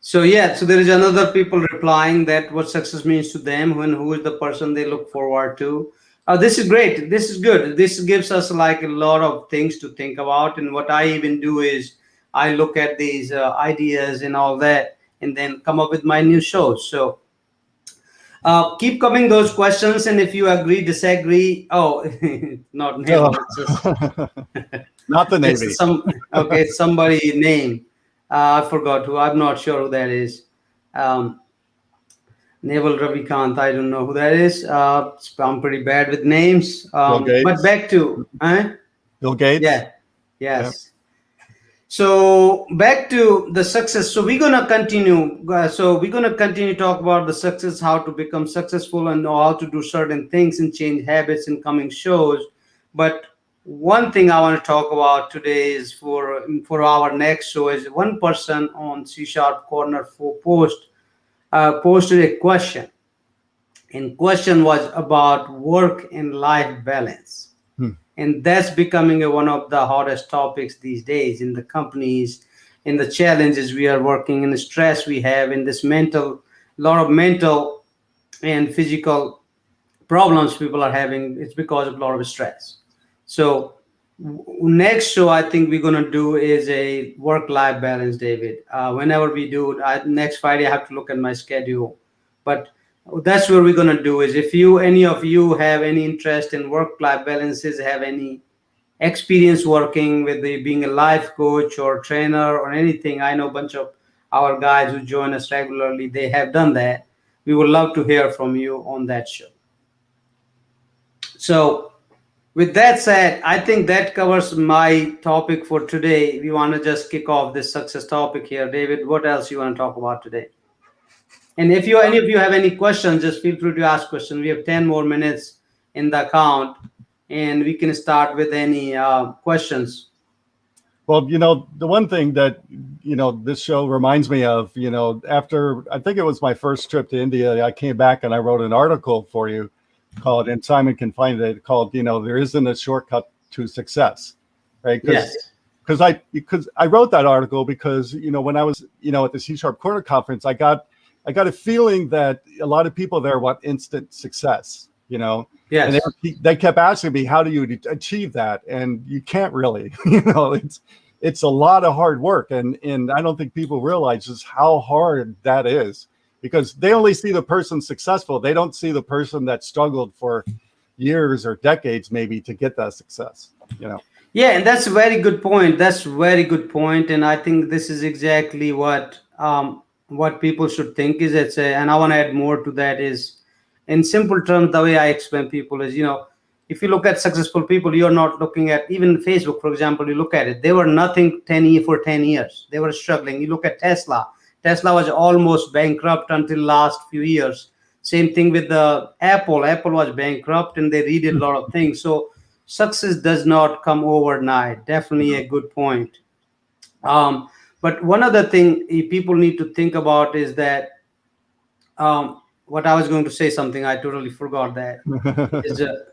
So there is another people replying that what success means to them, who is the person they look forward to. This is great. This is good. This gives us a lot of things to think about. And what I even do is I look at these ideas and all that, and then come up with my new shows. So keep coming those questions, and if you agree, disagree. Oh, not Naval. Not the Navy. It's somebody name. I forgot who. I'm not sure who that is. Naval Ravikant. I don't know who that is. I'm pretty bad with names. But back to Bill Gates. Yeah. Yes. Yeah. So back to the success. So we're gonna continue. To talk about the success, how to become successful, and know how to do certain things and change habits in coming shows. But one thing I want to talk about today is for our next show is one person on C Sharp Corner for posted a question, and question was about work and life balance. And that's becoming one of the hottest topics these days in the companies, in the challenges we are working, in the stress we have, in this lot of mental and physical problems people are having. It's because of a lot of stress. So next show I think we're going to do is a work-life balance, David. Whenever we do it, next Friday I have to look at my schedule, but that's what we're going to do. Is if any of you have any interest in work-life balances, have any experience working with being a life coach or trainer or anything, I know a bunch of our guys who join us regularly, they have done that. We would love to hear from you on that show. So with that said, I think that covers my topic for today. We want to just kick off this success topic here. David, what else you want to talk about today? And if any of you have any questions, just feel free to ask questions. We have 10 more minutes in the account, and we can start with any questions. Well, the one thing that, this show reminds me of, after, I think it was my first trip to India, I came back and I wrote an article for you called, and Simon can find it, called, there isn't a shortcut to success, right? Yes. Because I wrote that article because, when I was, at the C Sharp Corner conference, I got a feeling that a lot of people there want instant success, Yes. And they kept asking me, how do you achieve that? And you can't really, it's a lot of hard work. And I don't think people realize just how hard that is, because they only see the person successful. They don't see the person that struggled for years or decades maybe to get that success, Yeah, and that's a very good point. And I think this is exactly what people should think is and I want to add more to that is, in simple terms, the way I explain people is, if you look at successful people, you're not looking at even Facebook, for example, you look at it, they were nothing for 10 years. They were struggling. You look at Tesla. Tesla was almost bankrupt until last few years. Same thing with the Apple. Apple was bankrupt and they redid a lot of things. So success does not come overnight. Definitely a good point. But one other thing people need to think about is that what I was going to say something, I totally forgot that.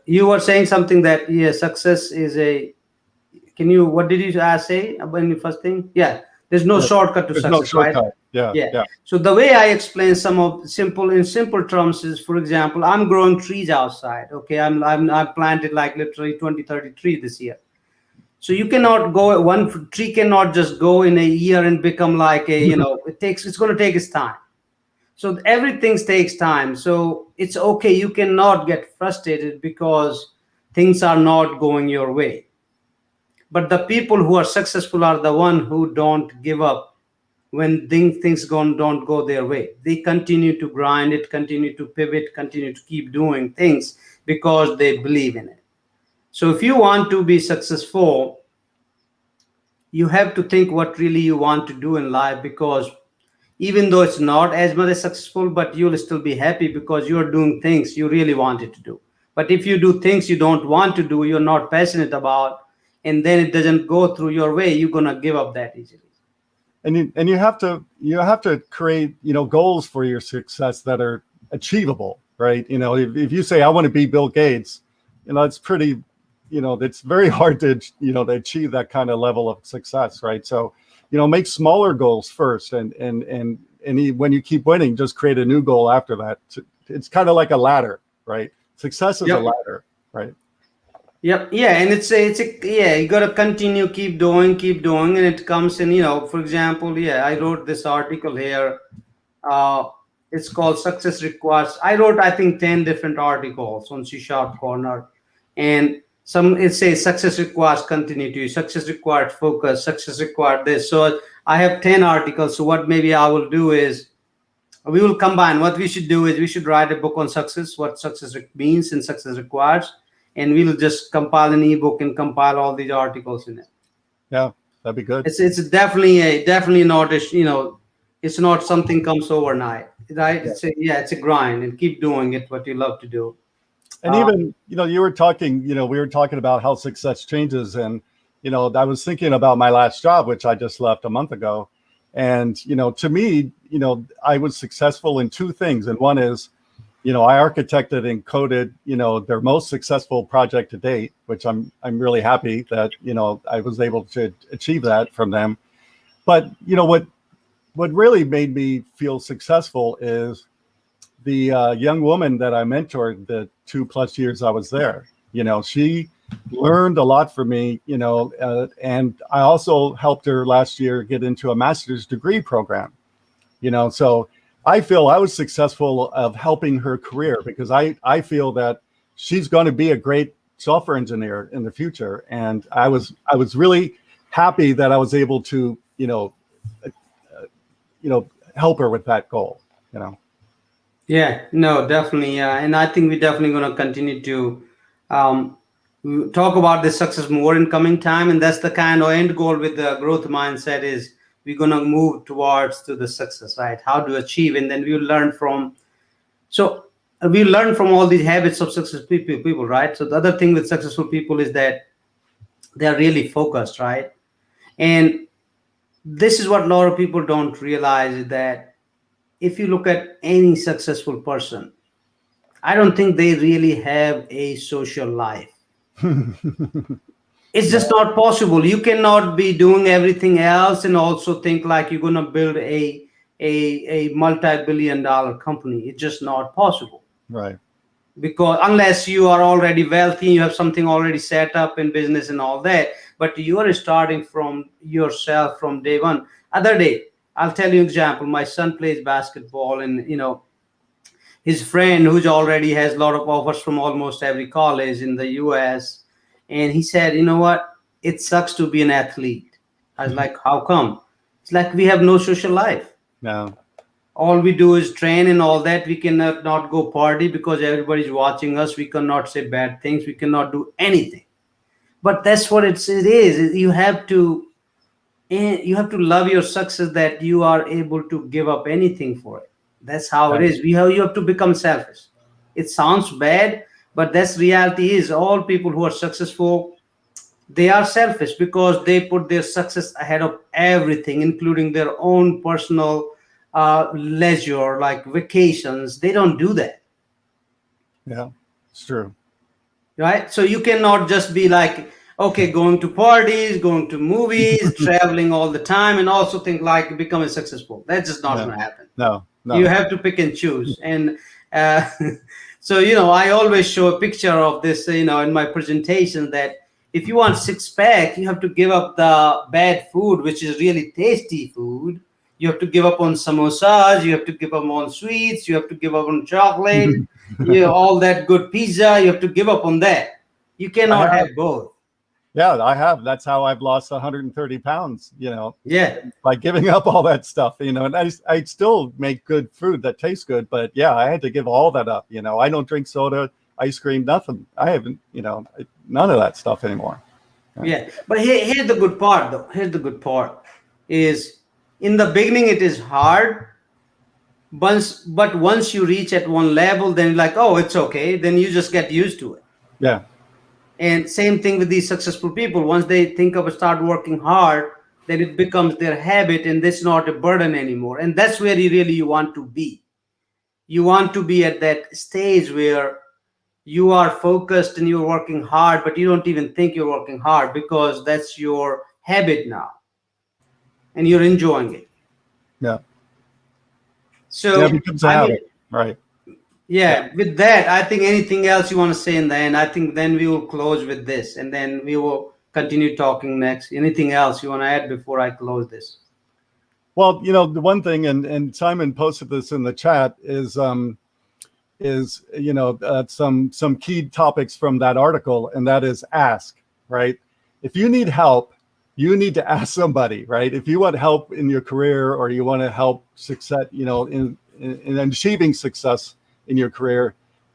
You were saying something that, success is what did you say when the first thing? Yeah, there's no shortcut to success, no shortcut. Right? Yeah. So the way I explain in simple terms is, for example, I'm growing trees outside. Okay, I planted like literally 20-30 trees this year. So you cannot one tree cannot just go in a year and become like it's going to take its time. So everything takes time. So it's okay. You cannot get frustrated because things are not going your way. But the people who are successful are the ones who don't give up when things don't go their way. They continue to grind it, continue to pivot, continue to keep doing things because they believe in it. So if you want to be successful, you have to think what really you want to do in life, because even though it's not as much as successful, but you'll still be happy because you're doing things you really wanted to do. But if you do things you don't want to do, you're not passionate about, and then it doesn't go through your way, you're going to give up that easily. And you have to create, goals for your success that are achievable, right? If you say, I want to be Bill Gates, it's pretty, it's very hard to achieve that kind of level of success, right? So, make smaller goals first, and when you keep winning, just create a new goal after that. It's kind of like a ladder, right? Success is a ladder, right? Yep. Yeah. And you got to continue, keep doing. And it comes in, for example, I wrote this article here. It's called Success Requires. I wrote, I think, 10 different articles on C Sharp Corner, and it says success requires continuity, success required focus, success required this. So I have 10 articles. So what maybe I will do is we will combine. What we should do is we should write a book on success, what success means and success requires, and we'll just compile an ebook and compile all these articles in it. Yeah. That'd be good. It's definitely not it's not something comes overnight, right? It's a grind, and keep doing it what you love to do. And even, we were talking about how success changes. And, I was thinking about my last job, which I just left a month ago. And, to me, I was successful in two things. And one is, I architected and coded, their most successful project to date, which I'm really happy that, I was able to achieve that from them. But, what really made me feel successful is the young woman that I mentored the 2+ years I was there. She learned a lot from me, and I also helped her last year get into a master's degree program, so I feel I was successful of helping her career, because I feel that she's going to be a great software engineer in the future. And I was really happy that I was able to, help her with that goal, Yeah, no, definitely. And I think we're definitely going to continue to talk about this success more in coming time. And that's the kind of end goal with the growth mindset is we're going to move towards to the success, right? How to achieve. And then we'll learn from all these habits of successful people, right? So the other thing with successful people is that they're really focused, right? And this is what a lot of people don't realize, is that if you look at any successful person, I don't think they really have a social life. It's just not possible. You cannot be doing everything else and also think like you're going to build a multi-billion-dollar company. It's just not possible. Right. Because unless you are already wealthy, you have something already set up in business and all that, but you are starting from yourself from day one. Other day, I'll tell you an example. My son plays basketball, and his friend, who's already has a lot of offers from almost every college in the US, and he said, you know what? It sucks to be an athlete. I was like, how come? It's like we have no social life. No. All we do is train and all that. We cannot not go party because everybody's watching us. We cannot say bad things. We cannot do anything. But that's what it is. You have to love your success, that you are able to give up anything for it. That's how it is. You have to become selfish. It sounds bad, but that's reality. Is all people who are successful, they are selfish because they put their success ahead of everything, including their own personal leisure, like vacations. They don't do that. Yeah, it's true. Right? So you cannot just be like, okay, going to parties, going to movies, traveling all the time, and also think like becoming successful. That's just not going to happen. No. You have to pick and choose. And so, I always show a picture of this, in my presentation, that if you want six-pack, you have to give up the bad food, which is really tasty food. You have to give up on samosas. You have to give up on sweets. You have to give up on chocolate. All that good pizza. You have to give up on that. You cannot have both. Yeah, I have. That's how I've lost 130 pounds, Yeah. by giving up all that stuff, and I still make good food that tastes good. But yeah, I had to give all that up. I don't drink soda, ice cream, nothing. I haven't, none of that stuff anymore. Yeah. But here's the good part, though. Here's the good part is, in the beginning, it is hard. But once you reach at one level, then you're like, oh, it's okay. Then you just get used to it. Yeah. And same thing with these successful people. Once they start working hard, then it becomes their habit, and it's not a burden anymore. And that's where you want to be. You want to be at that stage where you are focused and you're working hard, but you don't even think you're working hard because that's your habit now. And you're enjoying it. Yeah. So it becomes a habit. Right. Yeah, with that, I think anything else you want to say in the end? I think then we will close with this, and then we will continue talking next. Anything else you want to add before I close this? Well, the one thing, and Simon posted this in the chat, is some key topics from that article, and that is ask, right? If you need help, you need to ask somebody, right? If you want help in your career, or you want to help success, in achieving success in your career,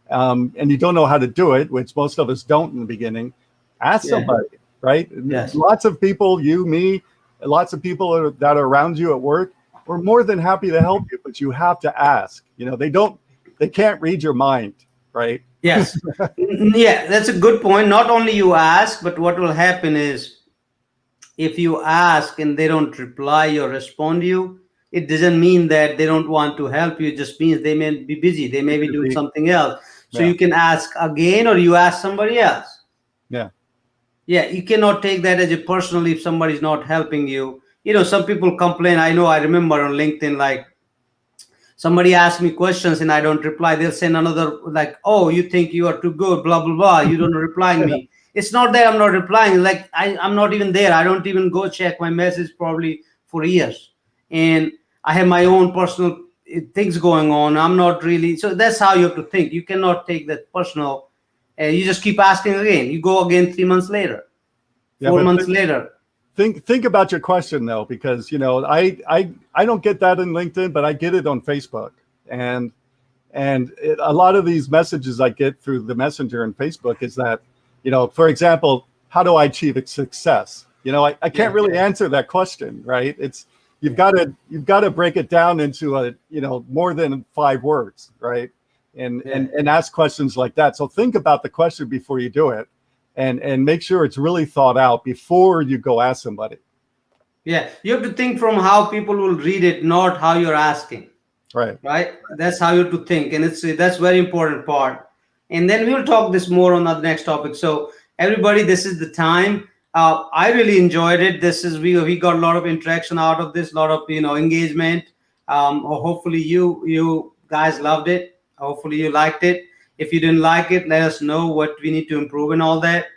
and you don't know how to do it, which most of us don't in the beginning, ask somebody, right? Yes. Lots of people, you, me, lots of people that are around you at work, we're more than happy to help you, but you have to ask. They can't read your mind, right? Yes. Yeah, that's a good point. Not only you ask, but what will happen is if you ask and they don't reply or respond to you, it doesn't mean that they don't want to help you. It just means they may be busy. They may be doing something else. So you can ask again, or you ask somebody else. Yeah. Yeah, you cannot take that as a personal if somebody's not helping you. Some people complain. I remember on LinkedIn, like, somebody asks me questions and I don't reply. They'll send another, like, oh, you think you are too good, blah, blah, blah. You don't reply me. It's not that I'm not replying. Like, I'm not even there. I don't even go check my message probably for years. And I have my own personal things going on. I'm not really. So that's how you have to think. You cannot take that personal. You just keep asking again. You go again 3 months later, 4 months later. Think about your question though, because I don't get that in LinkedIn, but I get it on Facebook, and a lot of these messages I get through the Messenger and Facebook is that, for example, how do I achieve success? I can't really answer that question, right? It's you've got to break it down into more than 5 words, right? And ask questions like that. So think about the question before you do it. And make sure it's really thought out before you go ask somebody. Yeah, you have to think from how people will read it, not how you're asking. Right. That's how you have to think, and that's very important part. And then we'll talk this more on the next topic. So everybody, this is the time. I really enjoyed it. We got a lot of interaction out of this, a lot of engagement. Hopefully you guys loved it. Hopefully you liked it. If you didn't like it, let us know what we need to improve and all that.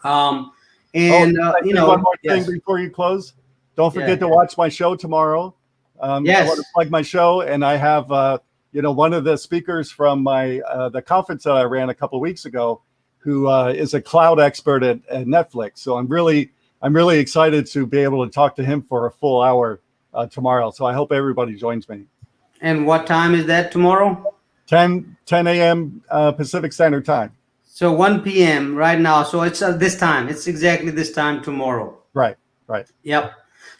One more thing before you close. Don't forget to watch my show tomorrow. I want to plug my show, and I have one of the speakers from the conference that I ran a couple of weeks ago, who is a cloud expert at Netflix. So I'm really excited to be able to talk to him for a full hour tomorrow. So I hope everybody joins me. And what time is that tomorrow? 10 a.m. Pacific Standard Time. So 1 p.m. right now. So it's this time. It's exactly this time tomorrow. Right. Yep.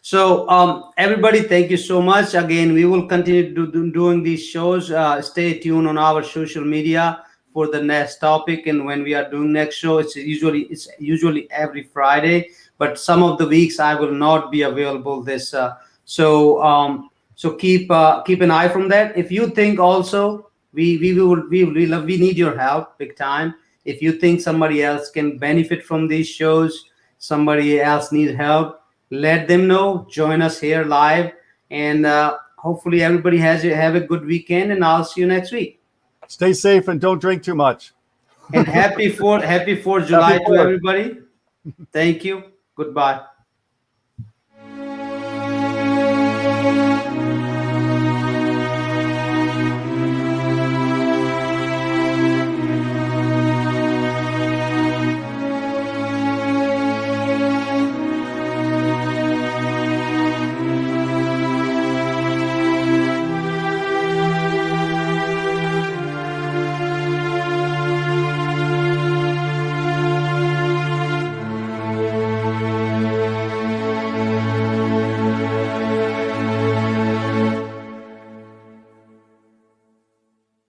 So everybody, thank you so much. Again, we will continue doing these shows. Stay tuned on our social media for the next topic. And when we are doing next show, it's usually every Friday. But some of the weeks I will not be available this. So keep an eye from that. If you think also, we need your help big time. If you think somebody else can benefit from these shows, somebody else needs help, let them know. Join us here live, and hopefully everybody have a good weekend. And I'll see you next week. Stay safe and don't drink too much. And happy 4th of July to everybody. Thank you. Goodbye.